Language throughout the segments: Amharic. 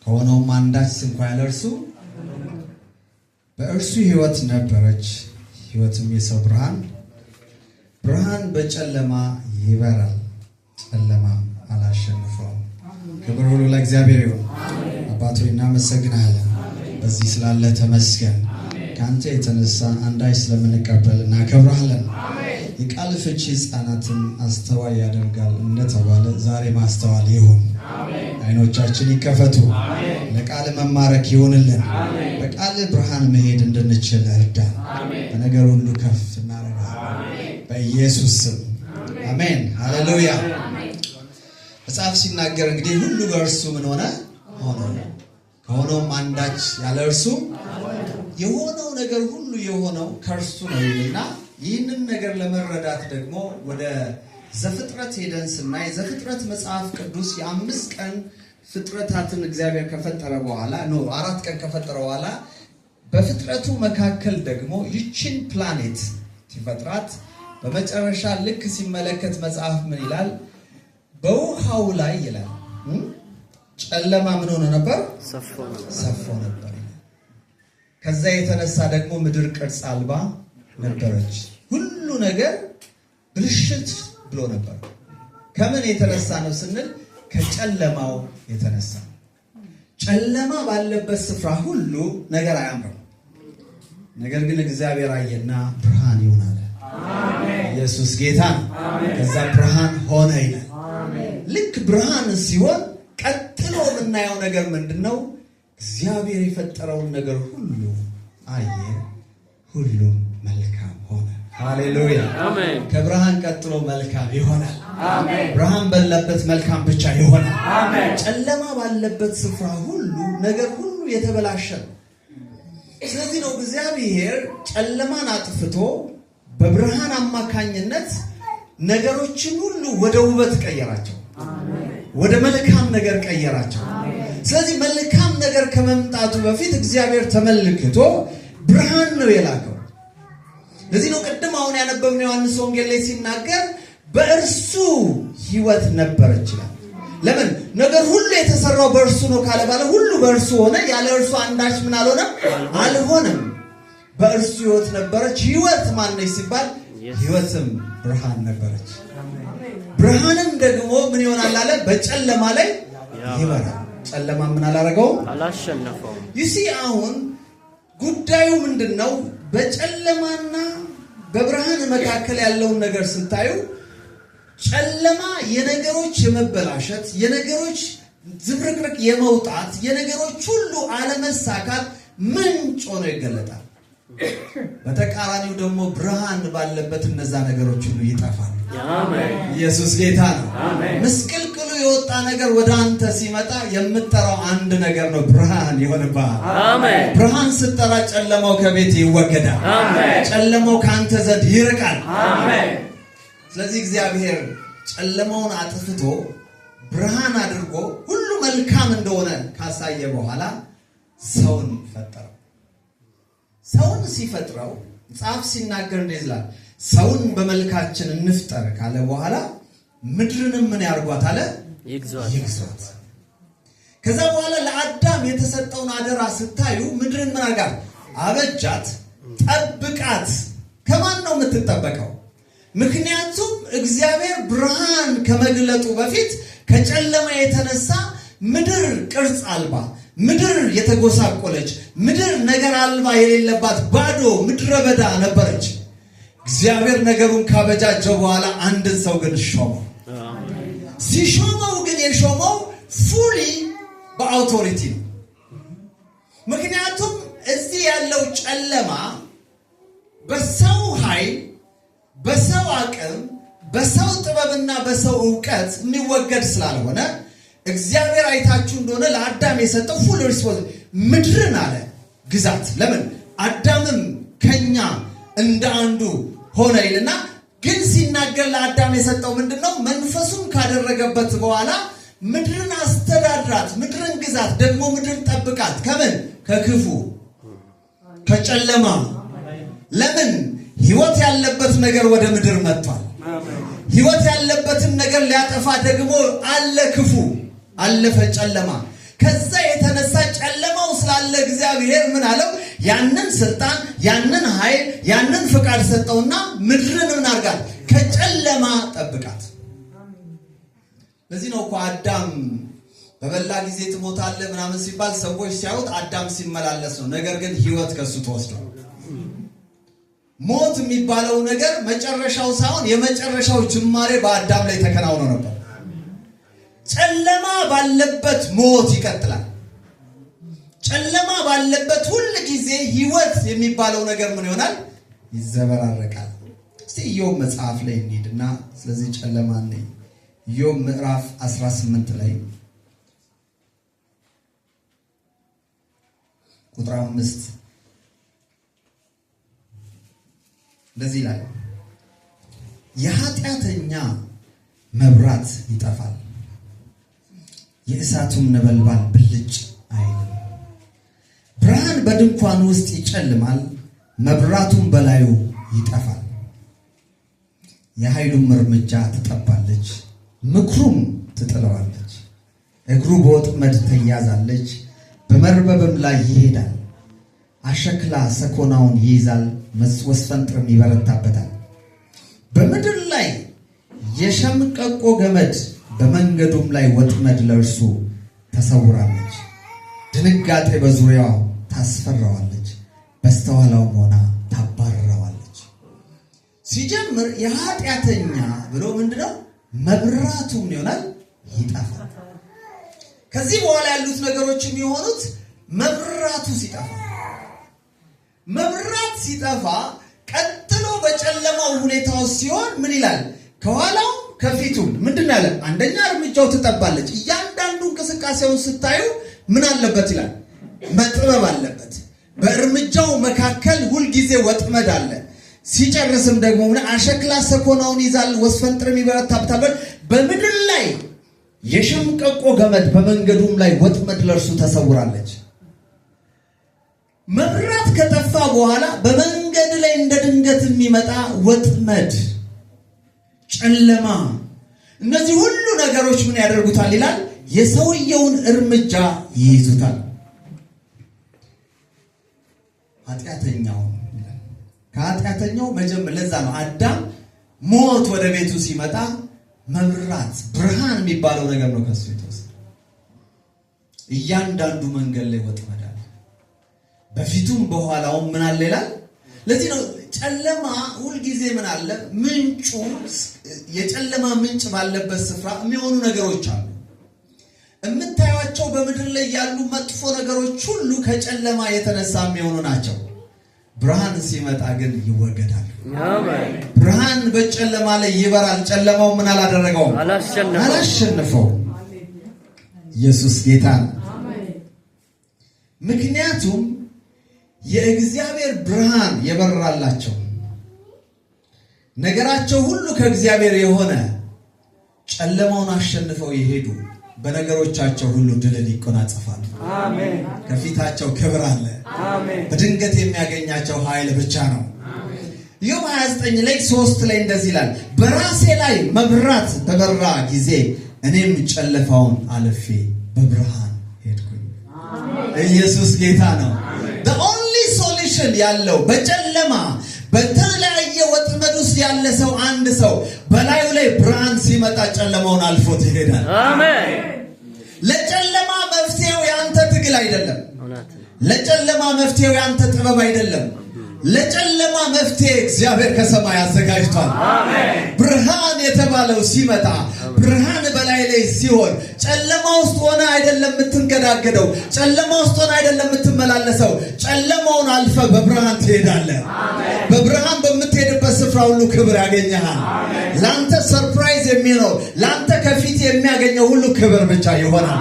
ከሆነውም አንዳች እንኳን ያለ እርሱ በእርሱ ሕይወት ነበረች፣ ሕይወትም የሰው ብርሃን በጨለማ ይበራል፣ ጨለማም አላሸነፈውም። ክብር ሁሉ ለእግዚአብሔር ይሁን። አባቶ እናመሰግናለን፣ በዚህ ስላለ ተመስገን። ካንተ የተነሳ አንዳች ስለምንቀበል እናከብራለን። የቃል ፍቺ ሕፃናትን አስተዋይ ያደርጋል እንደተባለ ዛሬ ማስተዋል ይሁን። አይኖቻችን ይከፈቱ፣ ለቃል መማረክ ይሁንልን። በቃል ብርሃን መሄድ እንድንችል እርዳን። በነገር ሁሉ ከፍ እናደርጋለን በኢየሱስ ስም አሜን። ሃሌሉያ። መጽሐፍ ሲናገር እንግዲህ ሁሉ በእርሱ ምን ሆነ? ከሆነውም አንዳች ያለ እርሱ የሆነው ነገር ሁሉ የሆነው ከእርሱ ነው ይልና ይህንን ነገር ለመረዳት ደግሞ ወደ ዘፍጥረት ሄደን ስናይ ዘፍጥረት መጽሐፍ ቅዱስ የ5 ቀን ፍጥረታትን እግዚአብሔር ከፈጠረ በኋላ 4 ቀን ከፈጠረ በኋላ በፍጥረቱ መካከል ደግሞ ይችን ፕላኔት ሲፈጥራት በመጨረሻ ልክ ሲመለከት መጽሐፍ ምን ይላል? በውሃው ላይ ይላል ጨለማ ምን ሆነ ነበር? ሰፎ ነበር። ከዛ የተነሳ ደግሞ ምድር ቅርጽ አልባ ነበረች። ሁሉ ነገር ብልሽት ብሎ ነበር። ከምን የተነሳ ነው ስንል ከጨለማው የተነሳ። ጨለማ ባለበት ስፍራ ሁሉ ነገር አያምርም። ነገር ግን እግዚአብሔር አየና ብርሃን ይሁን አለ። ኢየሱስ ጌታ ነው። ከዛ ብርሃን ሆነ ይላል። ልክ ብርሃን ሲሆን ቀጥሎ የምናየው ነገር ምንድነው? እግዚአብሔር የፈጠረውን ነገር ሁሉ አየ፣ ሁሉም መልካም ሆነ። ሃሌሉያ አሜን። ከብርሃን ቀጥሎ መልካም ይሆናል። አሜን። ብርሃን ባለበት መልካም ብቻ ይሆናል። አሜን። ጨለማ ባለበት ስፍራ ሁሉ ነገር ሁሉ የተበላሸ ነው። ስለዚህ ነው እግዚአብሔር ጨለማን አጥፍቶ በብርሃን አማካኝነት ነገሮችን ሁሉ ወደ ውበት ቀየራቸው። አሜን። ወደ መልካም ነገር ቀየራቸው። አሜን። ስለዚህ መልካም ነገር ከመምጣቱ በፊት እግዚአብሔር ተመልክቶ ብርሃን ነው የላከው። ለዚህ ነው ቅድም አሁን ያነበብነው ዮሐንስ ወንጌል ላይ ሲናገር በእርሱ ሕይወት ነበረች ይላል። ለምን? ነገር ሁሉ የተሰራው በእርሱ ነው ካለ ባለ ሁሉ በእርሱ ሆነ፣ ያለ እርሱ አንዳች ምን አልሆነም። በእርሱ ሕይወት ነበረች። ሕይወት ማን ነች ሲባል ሕይወትም ብርሃን ነበረች። ብርሃንም ደግሞ ምን ይሆናል አለ? በጨለማ ላይ ይበራል። ጨለማ ምን አላረገውም? አላሸነፈውም። ይሲ አሁን ጉዳዩ ምንድነው? በጨለማና በብርሃን መካከል ያለውን ነገር ስታዩ ጨለማ የነገሮች የመበላሸት፣ የነገሮች ዝብርቅርቅ የመውጣት፣ የነገሮች ሁሉ አለመሳካት ምንጭ ሆኖ ይገለጣል። በተቃራኒው ደግሞ ብርሃን ባለበት እነዛ ነገሮች ሁሉ ይጠፋሉ። አሜን። ኢየሱስ ጌታ ነው። አሜን። ምስቅልቅሉ የወጣ ነገር ወደ አንተ ሲመጣ የምትጠራው አንድ ነገር ነው፣ ብርሃን ይሆንብሃል። አሜን። ብርሃን ስትጠራ ጨለማው ከቤት ይወገዳል። አሜን። ጨለማው ካንተ ዘንድ ይርቃል። አሜን። ስለዚህ እግዚአብሔር ጨለማውን አጥፍቶ ብርሃን አድርጎ ሁሉ መልካም እንደሆነ ካሳየ በኋላ ሰውን ፈጠረው። ሰውን ሲፈጥረው መጽሐፍ ሲናገር እንደዚህ ይላል፣ ሰውን በመልካችን እንፍጠር ካለ በኋላ ምድርንም ምን ያርጓት አለ? ይግዟት። ከዛ በኋላ ለአዳም የተሰጠውን አደራ ስታዩ ምድርን ምን አርጋት? አበጃት፣ ጠብቃት። ከማን ነው የምትጠበቀው? ምክንያቱም እግዚአብሔር ብርሃን ከመግለጡ በፊት ከጨለማ የተነሳ ምድር ቅርጽ አልባ፣ ምድር የተጎሳቆለች፣ ምድር ነገር አልባ የሌለባት ባዶ ምድረ በዳ ነበረች። እግዚአብሔር ነገሩን ካበጃጀው በኋላ አንድን ሰው ግን ሾመው። ሲሾመው ግን የሾመው ፉሊ በአውቶሪቲ ነው። ምክንያቱም እዚህ ያለው ጨለማ በሰው ኃይል፣ በሰው አቅም፣ በሰው ጥበብና በሰው ዕውቀት የሚወገድ ስላልሆነ እግዚአብሔር አይታችሁ እንደሆነ ለአዳም የሰጠው ፉል ሪስፖንስ ምድርን አለ ግዛት። ለምን? አዳምም ከኛ እንደ አንዱ ሆነ ይልና ግን ሲናገር ለአዳም የሰጠው ምንድነው? መንፈሱን ካደረገበት በኋላ ምድርን አስተዳድራት፣ ምድርን ግዛት፣ ደግሞ ምድርን ጠብቃት። ከምን? ከክፉ ከጨለማ። ለምን? ሕይወት ያለበት ነገር ወደ ምድር መጥቷል። ሕይወት ያለበትን ነገር ሊያጠፋ ደግሞ አለ ክፉ፣ አለፈ ጨለማ። ከዛ የተነሳ እግዚአብሔር ምን አለው? ያንን ስልጣን፣ ያንን ኃይል፣ ያንን ፍቃድ ሰጠውና ምድርን ምን አርጋት? ከጨለማ ጠብቃት። ለዚህ ነው እኮ አዳም በበላ ጊዜ ትሞታለህ ምናምን ሲባል ሰዎች ሲያዩት አዳም ሲመላለስ ነው። ነገር ግን ሕይወት ከሱ ተወስዷል። ሞት የሚባለው ነገር መጨረሻው ሳይሆን የመጨረሻው ጅማሬ በአዳም ላይ ተከናውኖ ነበር። ጨለማ ባለበት ሞት ይቀጥላል። ጨለማ ባለበት ሁሉ ጊዜ ሕይወት የሚባለው ነገር ምን ይሆናል? ይዘበራረቃል። እስቲ ኢዮብ መጽሐፍ ላይ እንሂድና ስለዚህ ጨለማ ነኝ። ኢዮብ ምዕራፍ 18 ላይ ቁጥር 5 እንደዚህ ይላል፣ የኃጢአተኛ መብራት ይጠፋል፣ የእሳቱም ነበልባል ብልጭ አይልም። ብርሃን በድንኳን ውስጥ ይጨልማል፣ መብራቱም በላዩ ይጠፋል። የኃይሉም እርምጃ ትጠባለች፣ ምክሩም ትጥለዋለች። እግሩ በወጥመድ ትያዛለች፣ በመርበብም ላይ ይሄዳል። አሸክላ ሰኮናውን ይይዛል፣ ወስፈንጥርም ይበረታበታል። በምድር ላይ የሸምቀቆ ገመድ፣ በመንገዱም ላይ ወጥመድ ለእርሱ ተሰውራለች። ድንጋጤ በዙሪያው ታስፈራዋለች፣ በስተኋላውም ሆና ታባርረዋለች። ሲጀምር የኃጢአተኛ ብሎ ምንድነው? መብራቱም ይሆናል ይጠፋል። ከዚህ በኋላ ያሉት ነገሮች የሚሆኑት መብራቱ ሲጠፋ፣ መብራት ሲጠፋ ቀጥሎ በጨለማው ሁኔታው ሲሆን ምን ይላል? ከኋላው ከፊቱም ምንድነው ያለ? አንደኛ እርምጃው ትጠባለች። እያንዳንዱ እንቅስቃሴውን ስታዩ ምን አለበት ይላል? መጥበብ አለበት። በእርምጃው መካከል ሁልጊዜ ወጥመድ አለ። ሲጨርስም ደግሞ ምን? አሸክላ ሰኮናውን ይዛል፣ ወስፈንጥርም ይበረታበታል። በምድር ላይ የሸምቀቆ ገመድ፣ በመንገዱም ላይ ወጥመድ ለእርሱ ተሰውራለች። መብራት ከጠፋ በኋላ በመንገድ ላይ እንደ ድንገት የሚመጣ ወጥመድ፣ ጨለማ፣ እነዚህ ሁሉ ነገሮች ምን ያደርጉታል ይላል? የሰውየውን እርምጃ ይይዙታል። ኃጢአተኛው ከኃጢአተኛው መጀመር። ለዛ ነው አዳም ሞት ወደ ቤቱ ሲመጣ መብራት ብርሃን የሚባለው ነገር ነው ከሱ የተወሰደ። እያንዳንዱ መንገድ ላይ ወጥመድ አለ፣ በፊቱም በኋላውም ምን አለ ይላል። ለዚህ ነው ጨለማ ሁልጊዜ ምን አለ? ምንጩ፣ የጨለማ ምንጭ ባለበት ስፍራ የሚሆኑ ነገሮች አሉ። የምታዩቸው በምድር ላይ ያሉ መጥፎ ነገሮች ሁሉ ከጨለማ የተነሳ የሚሆኑ ናቸው። ብርሃን ሲመጣ ግን ይወገዳል። ብርሃን በጨለማ ላይ ይበራል። ጨለማው ምን አላደረገውም? አላሸነፈውም። ኢየሱስ ጌታ ነው። ምክንያቱም የእግዚአብሔር ብርሃን የበራላቸው፣ ነገራቸው ሁሉ ከእግዚአብሔር የሆነ፣ ጨለማውን አሸንፈው የሄዱ በነገሮቻቸው ሁሉ ድልን ይቆናጸፋሉ። አሜን። ከፊታቸው ክብር አለ። አሜን። በድንገት የሚያገኛቸው ኃይል ብቻ ነው። ኢዮብ 29 ላይ 3 ላይ እንደዚህ ይላል፣ በራሴ ላይ መብራት በበራ ጊዜ እኔም ጨለፋውን አልፌ በብርሃን ሄድኩኝ። ኢየሱስ ጌታ ነው። the only solution ያለው በጨለማ በተለያየ ወጥመድ ውስጥ ያለ ሰው አንድ ሰው በላዩ ላይ ብርሃን ሲመጣ ጨለማውን አልፎት ይሄዳል። አሜን። ለጨለማ መፍትሄው ያንተ ትግል አይደለም። ለጨለማ መፍትሄው ያንተ ጥበብ አይደለም። ለጨለማ መፍትሄ እግዚአብሔር ከሰማይ አዘጋጅቷል። አሜን። ብርሃን የተባለው ሲመጣ፣ ብርሃን በላይ ላይ ሲሆን፣ ጨለማ ውስጥ ሆነ አይደለም የምትንገዳገደው፣ ጨለማ ውስጥ ሆነ አይደለም የምትመላለሰው። ጨለማውን አልፈ በብርሃን ትሄዳለህ። በብርሃን በምትሄድበት ስፍራ ሁሉ ክብር ያገኘሃል። ላንተ ሰርፕራይዝ የሚሆነው፣ ላንተ ከፊት የሚያገኘው ሁሉ ክብር ብቻ ይሆናል።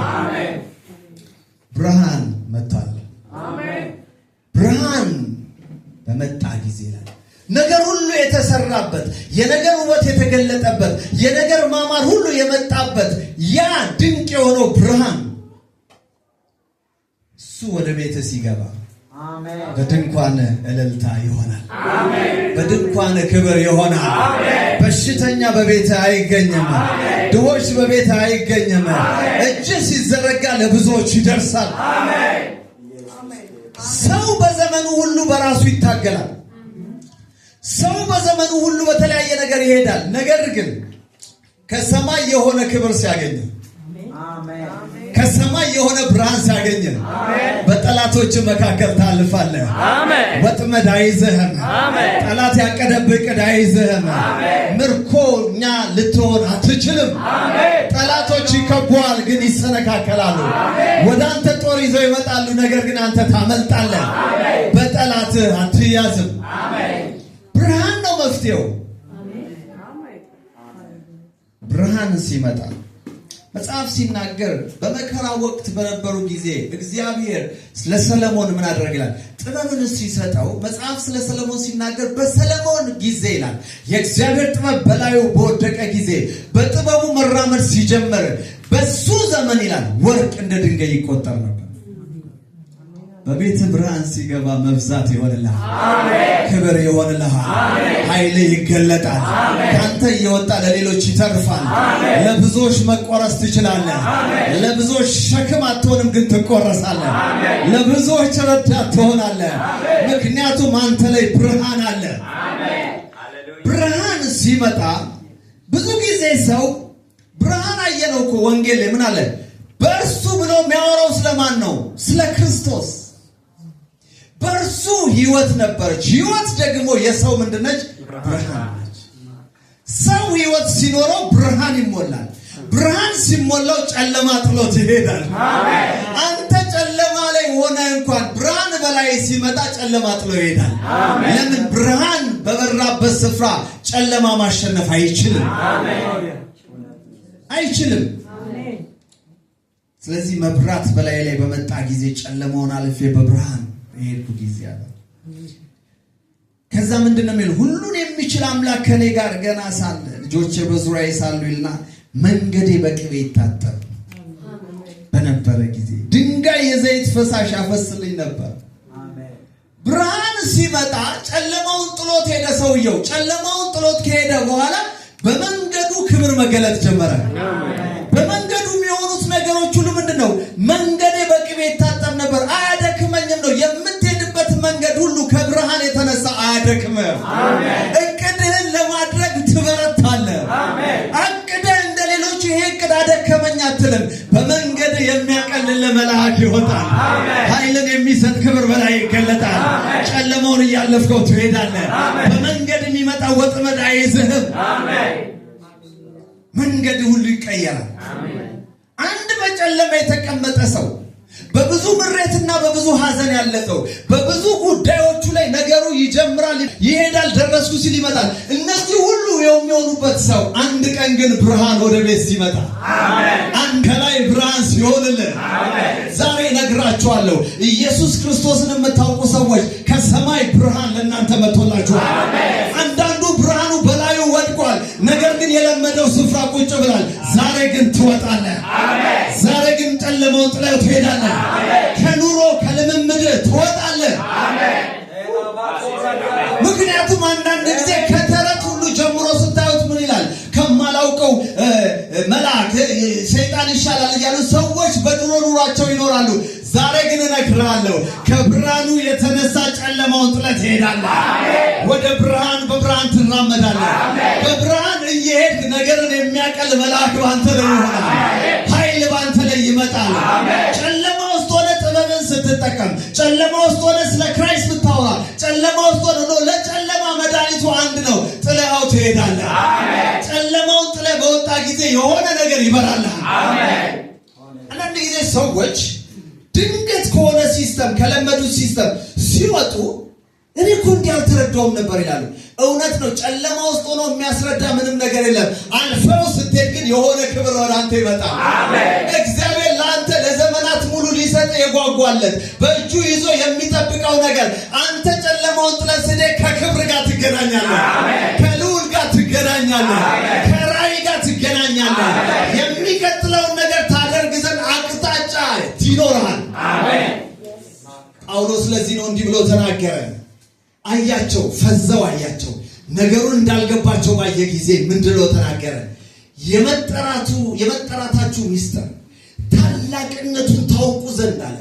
ብርሃን መጥቷል። ብርሃን በመጣ ጊዜ ላይ ነገር ሁሉ የተሰራበት፣ የነገር ውበት የተገለጠበት፣ የነገር ማማር ሁሉ የመጣበት ያ ድንቅ የሆነው ብርሃን እሱ ወደ ቤት ሲገባ በድንኳን እልልታ ይሆናል። በድንኳን ክብር ይሆናል። በሽተኛ በቤት አይገኝም። ድሆች በቤት አይገኝም። እጅ ሲዘረጋ ለብዙዎች ይደርሳል። ሰው በዘመኑ ሁሉ በራሱ ይታገላል። ሰው በዘመኑ ሁሉ በተለያየ ነገር ይሄዳል። ነገር ግን ከሰማይ የሆነ ክብር ሲያገኝ ከሰማይ የሆነ ብርሃን ሲያገኝ በጠላቶች መካከል ታልፋለህ። ወጥመድ አይዝህም። ጠላት ያቀደብህ ዕቅድ አይዝህም። ምርኮኛ ልትሆን አትችልም። ጠላቶች ይከቡሃል፣ ግን ይሰነካከላሉ። ወደ አንተ ጦር ይዘው ይመጣሉ፣ ነገር ግን አንተ ታመልጣለህ። በጠላት አትያዝም። ብርሃን ነው መፍትሄው። ብርሃን ሲመጣ መጽሐፍ ሲናገር በመከራ ወቅት በነበሩ ጊዜ እግዚአብሔር ለሰለሞን ምን አደረገላል? ጥበብን ሲሰጠው መጽሐፍ ስለ ሰለሞን ሲናገር በሰለሞን ጊዜ ይላል የእግዚአብሔር ጥበብ በላዩ በወደቀ ጊዜ በጥበቡ መራመድ ሲጀምር በሱ ዘመን ይላል ወርቅ እንደ ድንጋይ ይቆጠር ነበር። በቤት ብርሃን ሲገባ መብዛት ይሆንልሃል። ክብር ይሆንልሃል። ኃይል ይገለጣል። ካንተ እየወጣ ለሌሎች ይተርፋል። ለብዙዎች መቆረስ ትችላለህ። ለብዙዎች ሸክም አትሆንም፣ ግን ትቆረሳለህ። ለብዙዎች ረዳት ትሆናለህ። ምክንያቱም አንተ ላይ ብርሃን አለ። ብርሃን ሲመጣ ብዙ ጊዜ ሰው ብርሃን አየነው እኮ ወንጌል ላይ ምን አለ? በእርሱ ብሎ የሚያወራው ስለማን ነው? ስለ ክርስቶስ። በእርሱ ህይወት ነበረች። ህይወት ደግሞ የሰው ምንድነች? ብርሃን ነች። ሰው ህይወት ሲኖረው ብርሃን ይሞላል። ብርሃን ሲሞላው ጨለማ ጥሎት ይሄዳል። አንተ ጨለማ ላይ ሆነ እንኳን ብርሃን በላይ ሲመጣ ጨለማ ጥሎ ይሄዳል። ለምን? ብርሃን በበራበት ስፍራ ጨለማ ማሸነፍ አይችልም። አይችልም። ስለዚህ መብራት በላይ ላይ በመጣ ጊዜ ጨለማውን አልፌ በብርሃን የሄድኩ ጊዜ አለ። ከዛ ምንድነው የሚለው? ሁሉን የሚችል አምላክ ከኔ ጋር ገና ሳለ ልጆቼ በዙሪያዬ ሳሉ ይልና መንገዴ በቅቤ ይታጠብ በነበረ ጊዜ ድንጋይ የዘይት ፈሳሽ ያፈስልኝ ነበር። ብርሃን ሲመጣ ጨለማውን ጥሎት ሄደ። ሰውየው ጨለማውን ጥሎት ከሄደ በኋላ በመንገዱ ክብር መገለጥ ጀመረ። በመንገዱ የሚሆኑት ነገሮች ሁሉ ምንድነው? መንገዴ በቅቤ ይታጠብ ነበር፣ አያደክመኝም ነው። የምትሄድበት መንገድ ሁሉ ከብርሃን የተነሳ አያደክምም። እቅድህን ለማድረግ ትበረታለህ። አቅደህ እንደ ሌሎች ይሄ እቅድ አደከመኝ አትልም። በመንገድ የሚያቀልል መልአክ ይወጣል። ኃይልን የሚሰጥ ክብር በላይ ይገለጣል። ጨለማውን እያለፍከው ትሄዳለህ። በመንገድ የሚመጣ ወጥመድ አይዝህም። መንገድ ሁሉ ይቀየራል። አንድ በጨለማ የተቀመጠ ሰው፣ በብዙ ምሬትና በብዙ ሐዘን ያለ ሰው፣ በብዙ ጉዳዮቹ ላይ ነገሩ ይጀምራል፣ ይሄዳል፣ ደረስኩ ሲል ይመጣል። እነዚህ ሁሉ የሚሆኑበት ሰው አንድ ቀን ግን ብርሃን ወደ ቤት ሲመጣ፣ አንድ ከላይ ብርሃን ሲሆንልህ፣ ዛሬ ነግራችኋለሁ። ኢየሱስ ክርስቶስን የምታውቁ ሰዎች ከሰማይ ብርሃን ለእናንተ መጥቶላችኋል። አንዳንዱ ብርሃኑ በላዩ ወድቋል፣ ነገር ግን የለመደው ስፍራ ቁጭ ብሏል። ዛሬ ግን ትወጣለህ። ዛሬ ግን ጨለማውን ጥለህ ትሄዳለህ። ከኑሮ ከልምምድ ትወጣለህ። ምክንያቱም አንዳንድ ጊዜ ከተረት ሁሉ ጀምሮ ስታዩት ምን ይላል? ከማላውቀው መልአክ ሰይጣን ይሻላል እያሉ ሰዎች በድሮ ኑሯቸው ይኖራሉ። ዛሬ ግን እነግርሃለሁ፣ ከብርሃኑ የተነሳ ጨለማውን ጥለህ ትሄዳለህ። ወደ ብርሃን በብርሃን ትራመዳለህ። በብርሃን እየሄድክ ነገርን የሚያቀል መልአክ ባንተ ላይ ይሆናል። ኃይል ባንተ ላይ ይመጣል። ጨለማ ውስጥ ሆነ ጥበብን ስትጠቀም፣ ጨለማ ውስጥ ሆነ ስለ ክራይስት ብታወራ፣ ጨለማ ውስጥ ሆነ ለጨለማ መድኃኒቱ አንድ ነው፣ ጥለኸው ትሄዳለህ። ጨለማውን ጥለህ በወጣ ጊዜ የሆነ ነገር ይበራልሃል። አንዳንድ ጊዜ ሰዎች ድንገት ከሆነ ሲስተም ከለመዱት ሲስተም ሲወጡ እኔ እኮ እንዲህ አልተረዳውም ነበር ይላሉ። እውነት ነው። ጨለማ ውስጥ ሆኖ የሚያስረዳ ምንም ነገር የለም። አልፈው ስትሄድ ግን የሆነ ክብር ወደ አንተ ይመጣል። እግዚአብሔር ለአንተ ለዘመናት ሙሉ ሊሰጥ የጓጓለት በእጁ ይዞ የሚጠብቀው ነገር አንተ ጨለማውን ጥለህ ስትሄድ ከክብር ጋር ትገናኛለህ። ከልዑል ጋር ትገናኛለህ። ከራእይ ጋር ትገናኛለህ። የሚቀጥለውን ነገር ታደርግ ዘንድ አቅጣጫ ይኖርሃል። ጳውሎስ ለዚህ ነው እንዲህ ብሎ ተናገረ። አያቸው፣ ፈዘው አያቸው። ነገሩን እንዳልገባቸው ባየ ጊዜ ምንድን ነው ተናገረ? የመጠራታችሁ ሚስጥር ታላቅነቱን ታውቁ ዘንድ አለ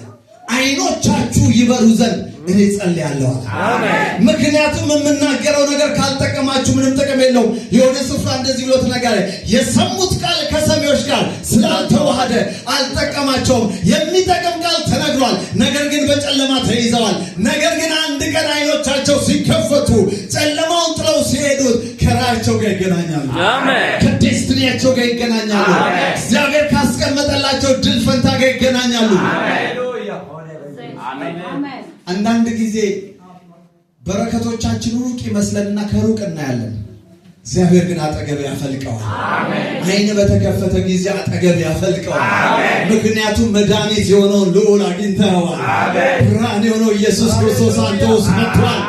አይኖቻችሁ ይበሩ ዘንድ እኔ ጸልያለሁ። አሜን። ምክንያቱም የምናገረው ነገር ካልጠቀማችሁ ምንም ጥቅም የለውም። የሆነ ስፍራ እንደዚህ ብሎት ነገር የሰሙት ቃል ከሰሚዎች ጋር ስላልተዋሃደ አልጠቀማቸውም። የሚጠቅም ቃል ተነግሯል፣ ነገር ግን በጨለማ ተይዘዋል። ነገር ግን አንድ ቀን አይኖቻቸው ሲከፈቱ ጨለማውን ጥለው ሲሄዱት ከራያቸው ጋር ይገናኛሉ። አሜን። ከዴስቲኒያቸው ጋር ይገናኛሉ። እግዚአብሔር ካስቀመጠላቸው ድል ፈንታ ጋር ይገናኛሉ። አሜን። አንዳንድ ጊዜ በረከቶቻችን ሩቅ ይመስለንና ከሩቅ እናያለን። እግዚአብሔር ግን አጠገብ ያፈልቀዋል። አይን በተከፈተ ጊዜ አጠገብ ያፈልቀዋል። ምክንያቱም መድኃኒት የሆነውን ልዑል አግኝተዋል። ብርሃን የሆነው ኢየሱስ ክርስቶስ አንተ ውስጥ መጥቷል።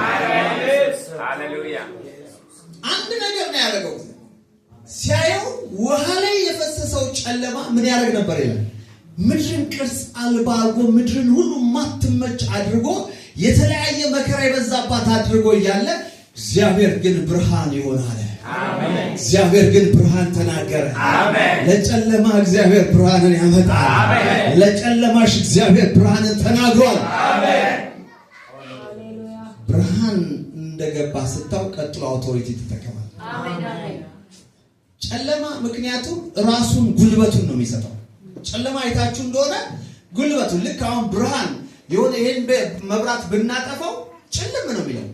አንድ ነገር ነው ያደረገው። ሲያየው ውሃ ላይ የፈሰሰው ጨለማ ምን ያደርግ ነበር ይላል? ምድርን ቅርጽ አልባ አድርጎ ምድርን ሁሉ ማትመች አድርጎ የተለያየ መከራ የበዛባት አድርጎ እያለ እግዚአብሔር ግን ብርሃን ይሆናል። አሜን። እግዚአብሔር ግን ብርሃን ተናገረ። አሜን። ለጨለማ እግዚአብሔር ብርሃንን ያመጣል። አሜን። ለጨለማሽ እግዚአብሔር ብርሃንን ተናግሯል። አሜን። ብርሃን እንደገባ ስታው ቀጥሎ አውቶሪቲ ተጠቀማል። አሜን። ጨለማ ምክንያቱም ራሱን ጉልበቱን ነው የሚሰጠው። ጨለማ አይታችሁ እንደሆነ ጉልበቱ ልክ አሁን ብርሃን የሆነ ይሄን መብራት ብናጠፋው ጨለማ ነው የሚለው።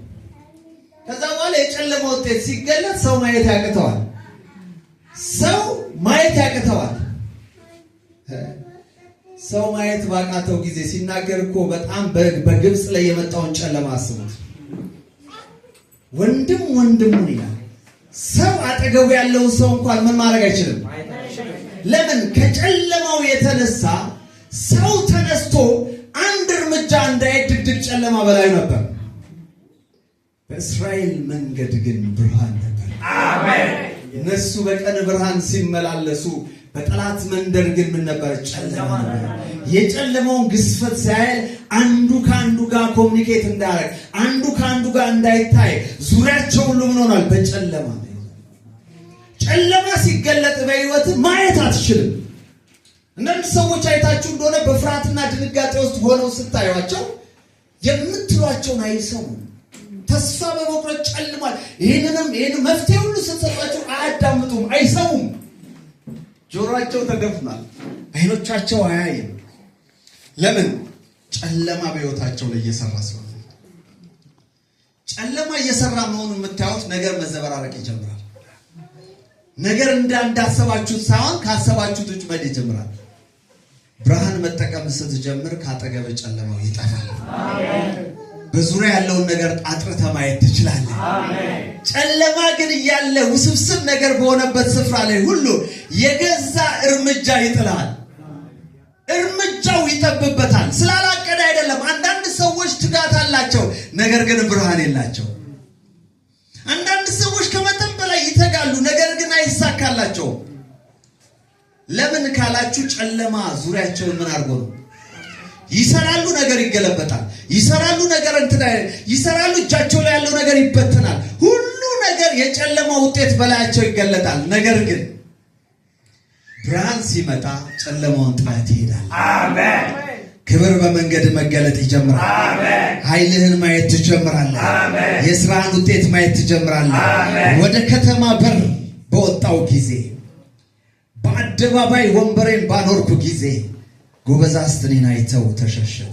ከዛ በኋላ የጨለማ ውጤት ሲገለጥ ሰው ማየት ያቅተዋል። ሰው ማየት ያቅተዋል። ሰው ማየት ባቃተው ጊዜ ሲናገር እኮ በጣም በግብጽ ላይ የመጣውን ጨለማ አስቡት። ወንድም ወንድሙን ይላል። ሰው አጠገቡ ያለውን ሰው እንኳን ምን ማድረግ አይችልም። ለምን? ከጨለማው የተነሳ ሰው ተነስቶ አንድ እርምጃ እንዳይሄድ ድቅድቅ ጨለማ በላይ ነበር። በእስራኤል መንገድ ግን ብርሃን ነበር። አሜን። እነሱ በቀን ብርሃን ሲመላለሱ፣ በጠላት መንደር ግን ምን ነበር? ጨለማ ነበር። የጨለማውን ግዝፈት ሳይል አንዱ ከአንዱ ጋር ኮሙኒኬት እንዳያደርግ፣ አንዱ ከአንዱ ጋር እንዳይታይ ዙሪያቸው ሁሉ ምን ሆኗል? በጨለማ። ጨለማ ሲገለጥ በህይወት ማየት አትችልም። እነዚህ ሰዎች አይታችሁ እንደሆነ በፍርሃትና ድንጋጤ ውስጥ ሆነው ስታዩቸው የምትሏቸውን አይሰሙም። ተስፋ በመቁረጥ ጨልሟል። ይህንን መፍትሄ ሁሉ ስትሰጧቸው አያዳምጡም፣ አይሰሙም። ጆሮአቸው ተደፍኗል፣ አይኖቻቸው አያይም። ለምን? ጨለማ በህይወታቸው ላይ እየሰራ ስለሆነ። ጨለማ እየሰራ መሆኑን የምታዩት ነገር መዘበራረቅ ይጀምራል። ነገር እንዳሰባችሁት ሳይሆን ካሰባችሁት ውጭ መሄድ ይጀምራል። ብርሃን መጠቀም ስትጀምር ካጠገብ ጨለማው ይጠፋል። አሜን። በዙሪያ ያለውን ነገር አጥርተህ ማየት ትችላለህ። አሜን። ጨለማ ግን እያለ ውስብስብ ነገር በሆነበት ስፍራ ላይ ሁሉ የገዛ እርምጃ ይጥላል። እርምጃው ይጠብበታል። ስላላቀደ አይደለም። አንዳንድ ሰዎች ትጋት አላቸው፣ ነገር ግን ብርሃን የላቸው። አንዳንድ ሰዎች ከመጠን በላይ ይተጋሉ፣ ነገር ግን አይሳካላቸው። ለምን ካላችሁ ጨለማ ዙሪያቸውን ምን አድርጎ ነው? ይሰራሉ፣ ነገር ይገለበጣል። ይሰራሉ፣ ነገር ይሰራሉ፣ እጃቸው ላይ ያለው ነገር ይበተናል። ሁሉ ነገር የጨለማ ውጤት በላያቸው ይገለጣል። ነገር ግን ብርሃን ሲመጣ ጨለማውን ጥላት ይሄዳል። አሜን። ክብር በመንገድ መገለጥ ይጀምራል። አሜን። ኃይልህን ማየት ትጀምራለህ። አሜን። የሥራን ውጤት ማየት ትጀምራለህ። አሜን። ወደ ከተማ በር በወጣው ጊዜ፣ በአደባባይ ወንበሬን ባኖርኩ ጊዜ ጎበዛዝት እኔን አይተው ተሸሸጉ።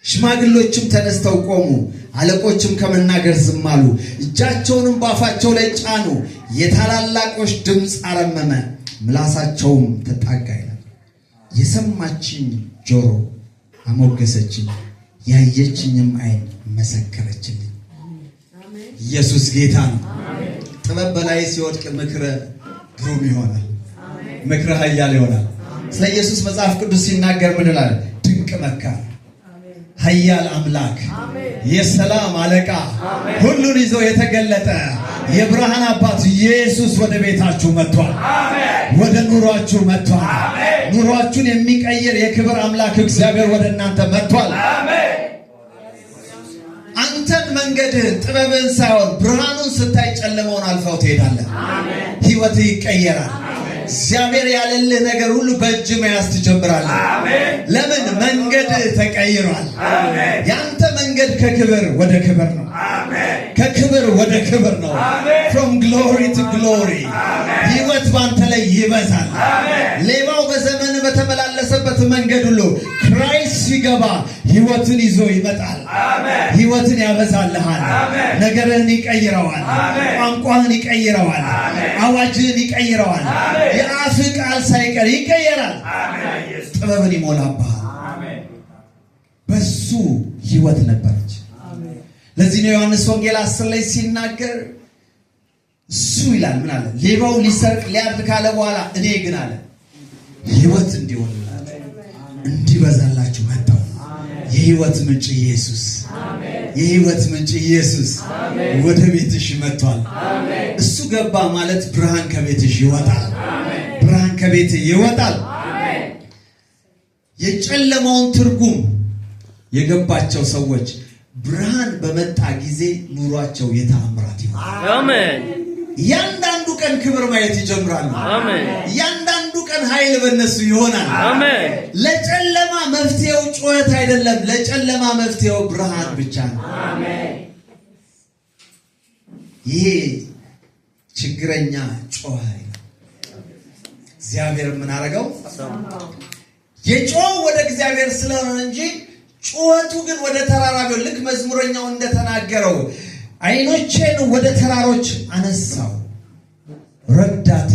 ሽማግሎችም ተነስተው ቆሙ፣ አለቆችም ከመናገር ዝም አሉ። እጃቸውንም በአፋቸው ላይ ጫኑ። የታላላቆች ድምፅ አረመመ፣ ምላሳቸውም ተጣጋ ይላል። የሰማችኝ ጆሮ አሞገሰችኝ፣ ያየችኝም ዓይን መሰከረችልኝ። ኢየሱስ ጌታ ነው። ጥበብ በላይ ሲወድቅ ምክረ ግሩም ይሆናል፣ ምክረ ኃያል ይሆናል። ስለ ኢየሱስ መጽሐፍ ቅዱስ ሲናገር ምን ይላል? ድንቅ መካር፣ ኃያል አምላክ፣ የሰላም አለቃ፣ ሁሉን ይዞ የተገለጠ የብርሃን አባት ኢየሱስ ወደ ቤታችሁ መጥቷል። ወደ ኑሯችሁ መጥቷል። ኑሯችሁን የሚቀይር የክብር አምላክ እግዚአብሔር ወደ እናንተ መጥቷል። አንተን መንገድህን ጥበብን ሳይሆን ብርሃኑን ስታይ ጨለማውን አልፈው ትሄዳለህ። ህይወትህ ይቀየራል። እግዚአብሔር ያለልህ ነገር ሁሉ በእጅ መያዝ ትጀምራለህ። ለምን? መንገድህ ተቀይሯል። ያንተ መንገድ ከክብር ወደ ክብር ነው። ከክብር ወደ ክብር ነው። from glory to glory ሕይወት ባንተ ላይ ይበዛል። ሌባው በዘመን በተመላለሰበት መንገድ ሁሉ ክራይስት ሲገባ ሕይወትን ይዞ ይመጣል። ሕይወትን ያበዛልሃል። ነገርህን ይቀይረዋል። ቋንቋህን ይቀይረዋል። አዋጅህን ይቀይረዋል። የአፍ ቃል ሳይቀር ይቀየራል። ጥበብን ይሞላብሃል። በሱ ሕይወት ነበረች። ለዚህ ነው ዮሐንስ ወንጌል 10 ላይ ሲናገር እሱ ይላል ምን አለ? ሌባው ሊሰርቅ ሊያርድ ካለ በኋላ እኔ ግን አለ ሕይወት እንዲሆንላችሁ እንዲበዛላችሁ መጣሁ። የሕይወት ምንጭ ኢየሱስ፣ የሕይወት ምንጭ ኢየሱስ ወደ ቤትሽ መጥቷል። እሱ ገባ ማለት ብርሃን ከቤትሽ ይወጣል። ብርሃን ከቤት ይወጣል። የጨለማውን ትርጉም የገባቸው ሰዎች ብርሃን በመጣ ጊዜ ኑሯቸው የተአምራት ይሆናል። አሜን። ያንዳንዱ ቀን ክብር ማየት ይጀምራሉ። አሜን። ያንዳንዱ ቀን ኃይል በእነሱ ይሆናል። አሜን። ለጨለማ መፍትሄው ጩኸት አይደለም። ለጨለማ መፍትሄው ብርሃን ብቻ ነው። አሜን። ይሄ ችግረኛ ጮኸ። እግዚአብሔር ምን አደረገው? የጮኸው ወደ እግዚአብሔር ስለሆነ እንጂ ጩኸቱ ግን ወደ ተራራ ቢሆን ልክ መዝሙረኛው እንደተናገረው ዓይኖቼን ወደ ተራሮች አነሳው፣ ረዳቴ